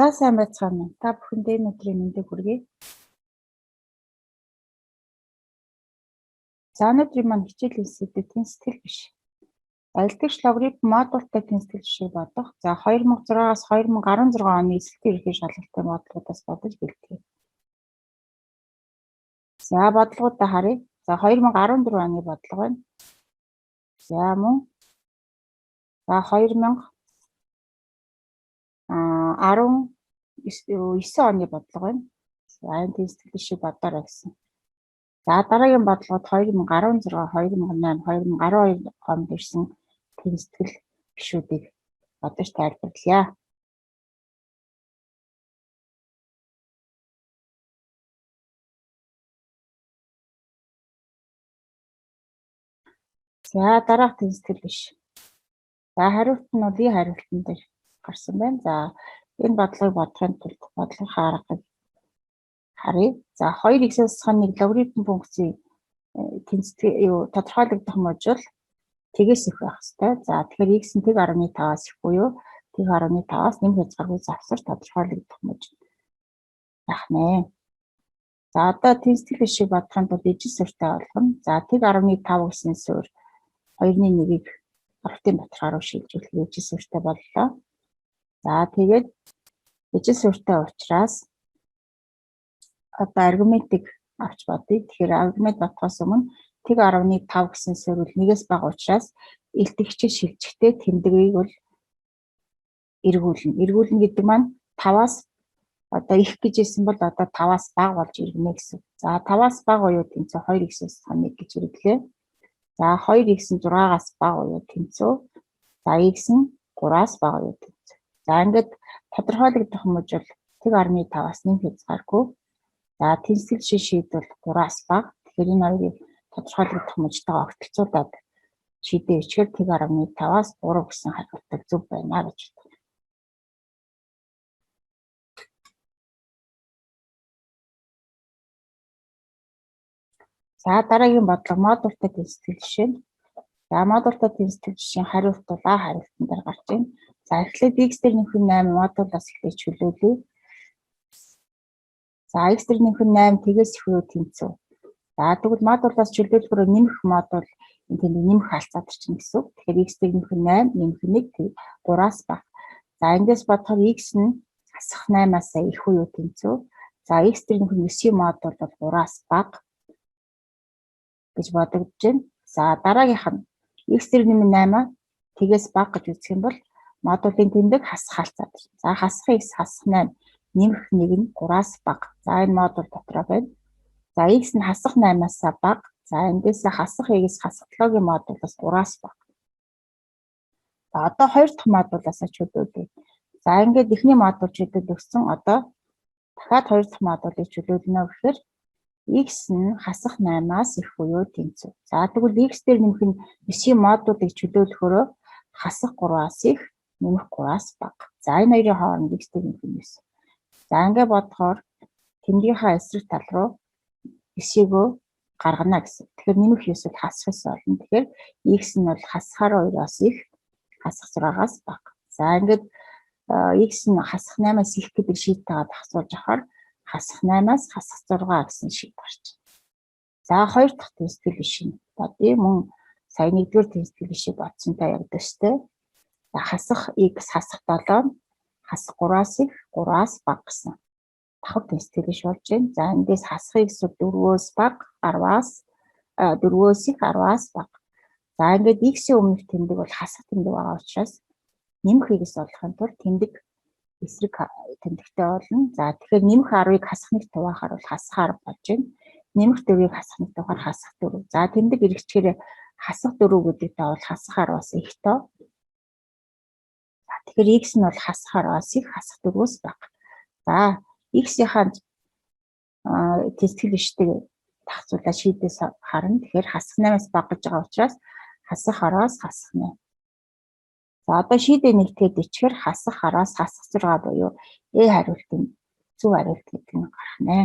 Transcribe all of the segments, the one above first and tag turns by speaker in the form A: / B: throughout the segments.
A: За сайн байцгаана уу. Та бүхэндээ өнөөдрийн мэндийг хүргэе. За өнөөдрийн маань хичээлийн сэдэв тэнцэтгэл биш. Аялдагч логарифм модультай тэнцэтгэл жишээ бодох. За 2006-аас 2016 оны эсэлтийн ерөнхий шалгалтын бодлогоодоос бодож бэлтгэе. За бодлогуудаа харъя. За 2014 оны бодлого байна. За мөн. За 2019 оны бодлого байна. За энэ тэнцэтгэл жишээ бодоорой гэсэн. За дараагийн бодлогод 2016, 2008, 2012 онд ирсэн тэнцэтгэл гишүүдийг бодож тайлбарлая. За дараах тэнцэтгэл биш. За хариулт нь бол ийм хариултан дээр гарсан байна. За энэ бодлогыг бодохын тулд бодлогын аргыг харъя. За 2x-1 логарифм функцийн тэнцэтгэл тодорхойлогдох мужил тэгээс их байх ёстой. За тэгэхээр x нь тэг 15-аас их буюу тэг 15-аас нэмэх хязгааргүй завсар тодорхойлогдох мужил байх нэ. За одоо тэнцэтгэл шиг бодохын тулд ижил суурьтай болгоно. За тэг 15 гэсэн суурь 2-1-ийг арвтын баталгаар руу шилжүүлэх ижил суурьтай боллоо. За тэгээд ижил суурьтай учраас одоо аргументыг авч бодъё. Тэгэхээр аргумент батгахаас өмнө тэг 15 гэсэн суурь 1-ээс бага учраас илтгэгчид шилжихдээ тэмдгийг бол эргүүлнэ. Эргүүлнэ гэдэг маань 5-аас одоо их гэж хэлсэн бол одоо 5-аас бага болж иргэнэ гэсэн. За 5-аас бага буюу тэнцүү 2x-1 гэж хэрэглээ. За 2x нь 6-аас бага буюу тэнцүү. За x нь 3-аас бага буюу тэнцүү. За ингээд тодорхойлогдох мужил тэг 15-аас нэмэх хязгааргүй. За тэнцэтгэл шийдвэл 3-аас бага. Тэгэхээр энэ хоёрыг тодорхойлогдох мужтойгоо огтлцуулаад шийдээ ичгээр тэг 15-аас 3 гэсэн хариултыг зөв байна гэж байна. За дараагийн бодлого модультай тэнцэтгэл жишээ. За модультай тэнцэтгэл жишээ хариулт бол А хариултан дээр гарч байна. За эхлээд x дээр нэмэх 8 модулаас эхлэж чөлөөлөе. За x дээр нэмэх 8 тэгээс их буюу тэнцүү. За тэгвэл модулаас чөлөөлөхөөр нэмэх модуль энэ нэмэх алцаад чинь гэсэн үг. Тэгэхээр x дээр нэмэх 8 нэмэх 1 тэг 3-аас бага. За эндээс бодохоор x нь хасах 8-аас их буюу тэнцүү. За x дээр нэмэх 9-ийн модуль бол 3-аас бага гэж бодогдож байна. За дараагийнх нь x дээр нэмэх 8 тэгээс бага гэж үзэх юм бол модулын тэмдэг хасах алцаад. За хасах x хасах 8 нэмэх 1 нь 3-аас бага. За энэ модуль дотроо байна. За x нь хасах 8-аас бага. За эндээс хасах x хасах 7-гийн модулаас 3-аас бага. За одоо хоёр дахь модулаас чөлөөлөе. За ингээд эхний модуль чөлөөлөгдсөн. Одоо дахиад хоёр дахь модулыг чөлөөлнө гэхээр x нь хасах 8-аас их буюу тэнцүү. За тэгвэл x дээр нэмэх нь 9-ийн модулыг чөлөөлөхөөр хасах 3-аас их нэмэх 3-аас бага. За энэ хоёрын хооронд x дээр нэмэх нь 9. За ингээд бодохоор тэмдгийнхаа эсрэг тал руу 9-ийг гаргана гэсэн. Тэгэхээр нэмэх 9-ийг хасах 9 болно. Тэгэхээр x нь бол хасахаар 2-оос их хасах 6-аас бага. За ингээд x нь хасах 8-аас их гэдэг шийдтэйгээ тасалж авахаар хасах 8-аас хасах 6 гэсэн шийд гарч байна. За хоёр дахь тэнцэтгэл биш нь. Одоо мөн сая нэгдүгээр тэнцэтгэл бишээ бодсонтой яг дэстэй. За хасах x хасах 7 хасах 3-аас их 3-аас бага гэсэн. Давхар тэнцэтгэл биш болж байна. За эндээс хасах x 4-өөс бага 10-аас 4-өөс их 10-аас бага. За ингээд x-ийн өмнөх тэмдэг бол хасах тэмдэг байгаа учраас нэмэх x олохын тулд тэмдэг эсрэг тэмдэгтэй болно. За тэгэхээр нэмэх 10-ыг хасах 1 тавихаар бол хасах 10 болж байна. Нэмэх 4-ийг хасах 1 тавихаар хасах 4. За тэмдэг эргэжчихээр хасах 4 гэдэгтэй бол хасах 10-аас их тоо. За тэгэхээр x нь бол хасах 10-аас их хасах 4-өөс бага. За x-ийнхаа тэнцэтгэл биштэй тахцуулаад шийдээс харна. Тэгэхээр хасах 8-аас бага гэж байгаа учраас хасах 10-аас хасах 8. За одоо шийдээ нэгтгээд ичгээр хасах 10-аас хасах 6 буюу A хариултын зөв хариулт гэдэг нь гарах нэ.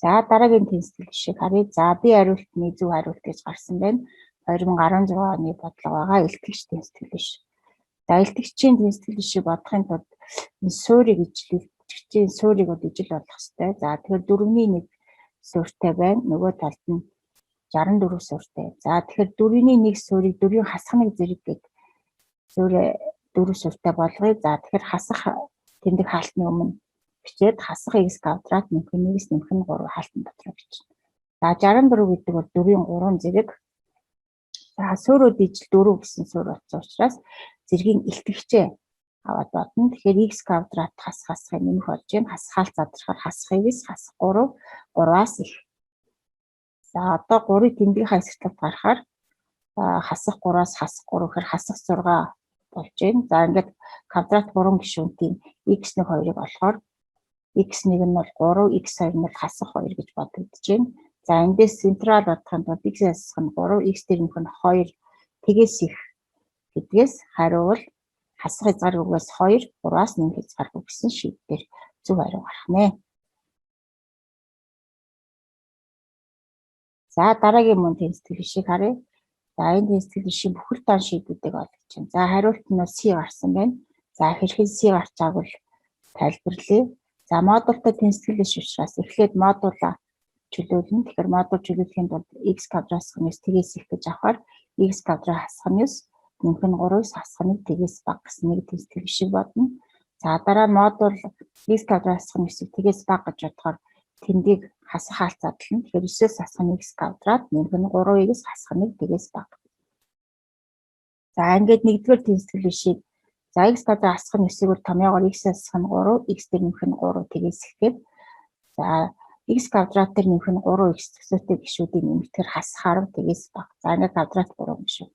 A: За дараагийн тэнцвэр шиг харъя. За би хариултны зөв хариулт гэж гарсан байна. 2016 оны бодлого байгаа илтгэгч тэнцвэр биш. За илтгэгчийн тэнцвэр шиг бодохын тулд энэ суурийг илтгэгчийн суурийг бол ижил болох хэрэгтэй. За тэгэхээр 4-ний 1 суурьтай байна. Нөгөө талд нь 64 суурьтай. За тэгэхээр 4-ний 1 суурийг 4-ийн хасах 1 зэрэг гээд суурь 4 суурьтай болгоё. За тэгэхээр хасах тэмдэг хаалтны өмнө бичээд хасах x квадрат нэмэх нь 1-с нэмэх нь 3 хаалтан дотор бичнэ. За 64 гэдэг бол 4-ийн 3 зэрэг. За суурьуд ижил 4 гэсэн суурь болсон учраас зэргийн илтгэгчээ аваад бодно. Тэгэхээр x квадрат хасахыг нэмэх болж байна. Хасах хаалт задрахаар хасах x хасах 3 3-аас их. За одоо 3-ыг тэмдгийнхаа хэсэгт гаргахаар хасах 3-аас хасах 3 гэхээр хасах 6 болж байна. За ингээд квадрат 3 гишүүнтийн x1 2-ыг олохоор x1 нь бол 3, x2 нь бол хасах 2 гэж бодогдож байна. За эндээс централ бодохын тулд x-ээс хасах нь 3, x дээр нэмэх нь 2 тэгээс их гэдгээс хариу бол хасах хязгааргүйгээс 2, 3-аас нэмэх хязгааргүй гэсэн шийдээр зөв хариу гарах нэ. За дараагийн мөн тэнцвэр шиг харъя. За энэ тэнцвэр шиг бүхэл дан шийдвүүдийг олгож байна. За хариулт нь C гарсан байна. За хэрхэн C гарч байгааг бол тайлбарлая. За модультай тэнцвэр биш учраас эхлээд модулаа чөлөөлнө. Тэгэхээр модуль чөлөөлөхийн тулд x квадрат хасах 9 тэгээс их гэж авахаар x квадрат хасах 9 нэмэх нь 3-аас хасах 1 тэгээс бага гэсэн нэг тэнцвэр шиг бодно. За дараа нь модуль x квадрат хасах 9 тэгээс бага гэж бодохоор тэндийг хасах хаалт задлана. Тэгэхээр 9-ээс хасах нь x квадрат нэмэх нь 3x хасах 1 тэгээс бага. За ингээд нэгдүгээр тэнцвэр шиг за x квадрат хасах нь 9-ийг бол томьёогоор x-ээс хасах нь 3, x дээр нэмэх нь 3 тэгээс ихэд. За x квадрат дээр нэмэх нь 3x төсөөтэй гишүүдийн нэмэлтээр хасах 10 тэгээс бага. За ингээд квадрат 3 гишүүд.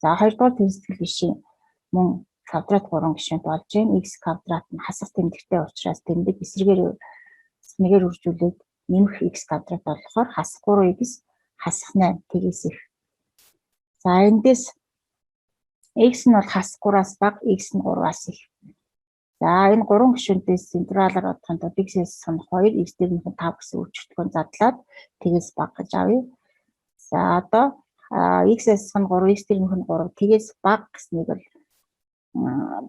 A: За хоёрдугаар тэнцвэр шиг мөн квадрат 3 гишүүд болж байна. X квадрат нь хасах тэмдэгтэй учраас тэмдэг эсрэгээр үржүүлээд нэмэх x квадрат болохоор хасах 3x хасах 8 тэгээс их. За эндээс x нь бол хасах 3-аас бага, x нь 3-аас их. За энэ 3 гишүүнээс централаар бодохын тулд x-ээс нь 2, x дээр нь 5 гэсэн үржигдэлгүй задлаад тэгээс бага гэж авъя. За одоо x-ээс нь 3, x дээр нь 3 тэгээс бага гэснийг бол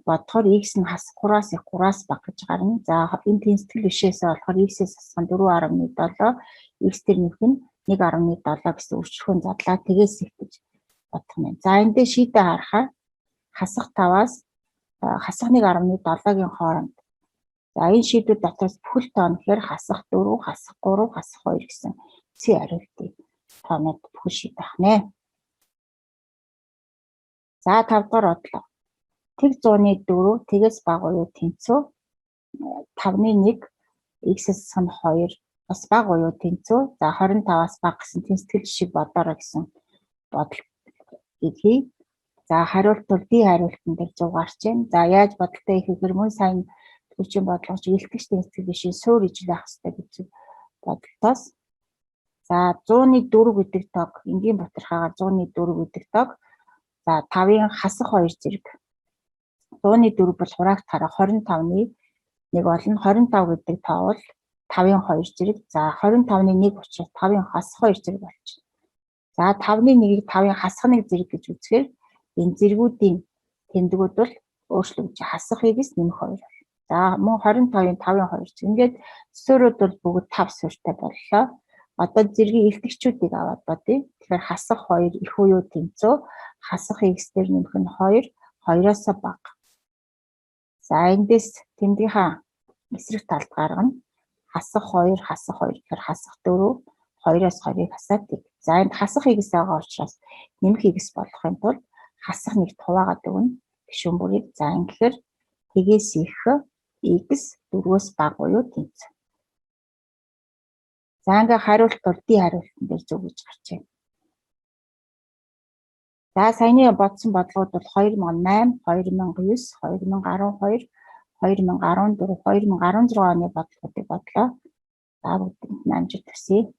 A: бодохоор x нь хасах 3-аас их 3-аас бага гэж гарна. За энэ тэнцвэр бишээсээ болохоор x-ээс хасах нь 4.7, x дээр нэмэх нь 1.7 гэсэн үржигдэлгүй задлаад тэгээс их гэж бодох юм. За эндээ шийдээ харахаар хасах 5-аас хасах 1.7-гийн хооронд. За энэ шийдвэр дотроос бүхэл тоо нь тэгэхээр хасах 4, хасах 3, хасах 2 гэсэн C хариултыг тоонод бүхэл шийдэх нэ. За 5 дахь бодлого. Тэг 100-ны 4 тэгээс бага буюу тэнцүү 5-ны 1 x-ээс нь 2 бас бага буюу тэнцүү. За 25-аас бага гэсэн тэнцвэр шиг бодорой гэсэн бодол гэдгийг. За хариулт бол D хариултан дээр 100 гарч байна. За яаж бодолтой их гэхээр мөн сайн төвчийн бодлогоч илтгэгч тэнцвэр бишээ суур ижил байх хэрэгтэй гэж бодолтоос. За 100-ны 4 гэдэг тог энгийн бутархаагаар 100-ны 4 гэдэг тог. За 5-ын хасах 2 зэрэг. 100-ны 4 бол хураагт хараа 25-ны 1 болно. 25 гэдэг тоо бол 5-ын 2 зэрэг. За 25-ны 1 учраас 5-ын хасах 2 зэрэг болчихно. За 5-ны 1-ийг 5-ын хасах 1 зэрэг гэж үзэхээр энэ зэргүүдийн тэмдгүүд бол өөрчлөгдөж хасах x нэмэх 2 бол. За мөн 25-ын 5-ын 2 зэрэг. Ингээд суурьуд бол бүгд 5 суурьтай боллоо. Одоо зэргийн илтгэгчүүдийг аваад бодъё. Тэгэхээр хасах 2 их буюу тэнцүү, хасах x дээр нэмэх нь 2, 2-оос бага. За эндээс тэмдгийнхаа эсрэг талд гаргана. Хасах 2 гэхээр хасах 4, 2-оос 2-ыг хасаад тэг. За энд хасах x байгаа учраас нэмэх x болохын тулд хасах 1 хуваагаад өгнө. Гишүүн бүрийг. За ингэхээр тэгээс их x 4-өөс бага буюу тэнцүү. За ингээ хариулт бол D хариултан дээр зөв гэж гарч байна. За саяны бодсон бодлогод бол 2008, 2009, 2012, 2014, 2016 оны бодлогуудыг бодлоо. За бүгд амжилт хүсье.